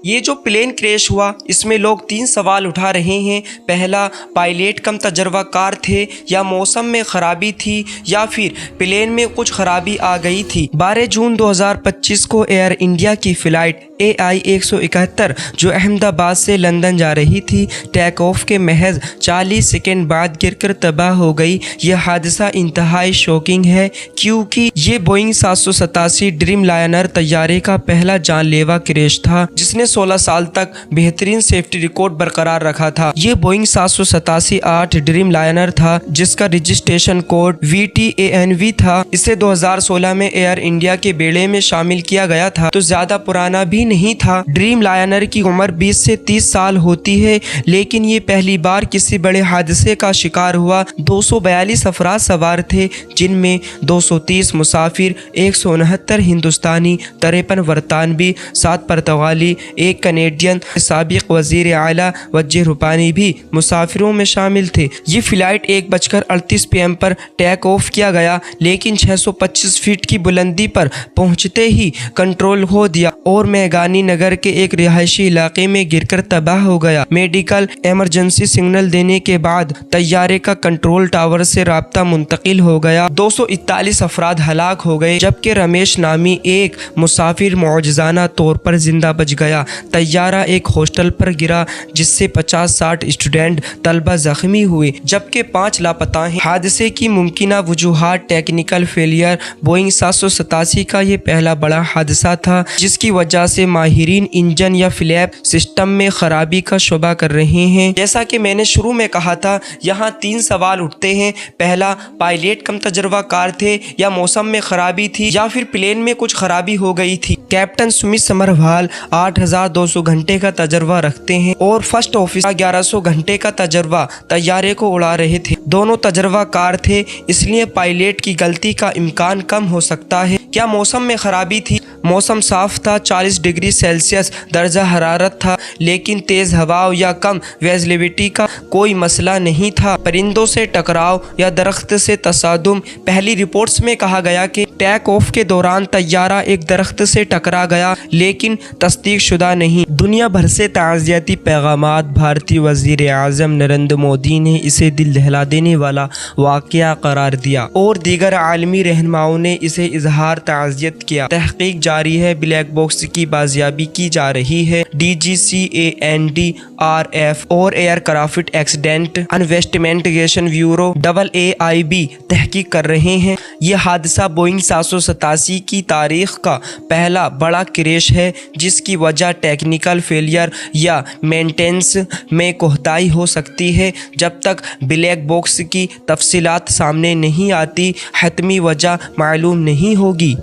یہ جو plane crash ہوا اس میں لوگ 3 سوال اٹھا رہے ہیں۔ پہلا، پائلٹ کم تجربہ کار تھے یا موسم میں خرابی تھی یا پھر پلین میں کچھ خرابی آ گئی تھی۔ 12 جون 2025 کو ایئر انڈیا کی فلائٹ AI-171 جو احمد آباد سے لندن جا رہی تھی، ٹیک آف کے محض 40 سیکنڈ بعد گر کر تباہ ہو گئی۔ یہ حادثہ انتہائی شوکنگ ہے کیونکہ یہ بوئنگ 787 ڈریم لائنر طیارے کا پہلا جان لیوا کریش تھا جس نے 16 سال تک بہترین سیفٹی ریکارڈ برقرار رکھا تھا۔ یہ بوئنگ 787-8 ڈریم لائنر تھا جس کا رجسٹریشن کوڈ VTANV تھا۔ اسے 2016 میں ایئر انڈیا کے بیڑے میں شامل کیا گیا تھا تو زیادہ پرانا بھی نہیں تھا۔ ڈریم لائنر کی عمر 20 سے 30 سال ہوتی ہے لیکن یہ پہلی بار کسی بڑے حادثے کا شکار ہوا۔ 242 افراد سوار تھے جن میں 230 مسافر، 169 ہندوستانی، 53 برطانوی، 7 پرتگالی، 1 کینیڈین۔ سابق وزیر اعلیٰ وجے روپانی بھی مسافروں میں شامل تھے۔ یہ flight 1:38 PM per take of کیا گیا لیکن 625 فٹ کی بلندی پر پہنچتے ہی کنٹرول کھو دیا اور میگانی نگر کے ایک رہائشی علاقے میں گر کر تباہ ہو گیا۔ میڈیکل ایمرجنسی سگنل دینے کے بعد طیارے کا کنٹرول ٹاور سے رابطہ منتقل ہو گیا۔ 241 افراد ہلاک ہو گئے جبکہ رمیش نامی ایک مسافر معجزانہ طور پر زندہ بچ گیا۔ طیارہ ایک ہاسٹل پر گرا جس سے 50-60 اسٹوڈنٹ طلبہ زخمی ہوئے جبکہ 5 لاپتہ ہیں۔ حادثے کی ممکنہ وجوہات: ٹیکنیکل فیلئر: بوئنگ 787 کا یہ پہلا بڑا حادثہ تھا جس کی وجہ سے ماہرین انجن یا فلیپ سسٹم میں خرابی کا شبہ کر رہے ہیں۔ جیسا کہ میں نے شروع میں کہا تھا، یہاں 3 سوال اٹھتے ہیں۔ پہلا، پائلٹ کم تجربہ کار تھے یا موسم میں خرابی تھی یا پھر پلین میں کچھ خرابی ہو گئی تھی۔ کیپٹن سمتھ سمروال 8200 گھنٹے کا تجربہ رکھتے ہیں اور فرسٹ آفیسر 1100 گھنٹے کا تجربہ طیارے کو اڑا رہے تھے۔ دونوں تجربہ کار تھے اس لیے پائلٹ کی غلطی کا امکان کم ہو سکتا ہے۔ کیا موسم میں خرابی تھی؟ موسم صاف تھا، 40 ڈگری سیلسیس درجہ حرارت تھا لیکن تیز ہواؤں یا کم ویزیبلٹی کا کوئی مسئلہ نہیں تھا۔ پرندوں سے ٹکراؤ یا درخت سے تصادم: پہلی رپورٹس میں کہا گیا کہ ٹیک آف کے دوران طیارہ ایک درخت سے ٹکرا گیا لیکن تصدیق شدہ نہیں۔ دنیا بھر سے تعزیتی پیغامات۔ بھارتی وزیر اعظم نریندر مودی نے اسے دل دہلا دینے والا واقعہ قرار دیا اور دیگر عالمی رہنماؤں نے اسے اظہار تعزیت کیا۔ تحقیق جاری ہے، بلیک باکس کی بازیابی کی جا رہی ہے۔ DGCANDRF اور aircraft accident investigation bureau AAIB تحقیق کر رہے ہیں۔ یہ حادثہ بوئنگ 787 کی تاریخ کا پہلا بڑا کریش ہے جس کی وجہ ٹیکنیکل فیلئر یا مینٹیننس میں کوتاہی ہو سکتی ہے۔ جب تک بلیک باکس کی تفصیلات سامنے نہیں آتی، حتمی وجہ معلوم نہیں ہوگی۔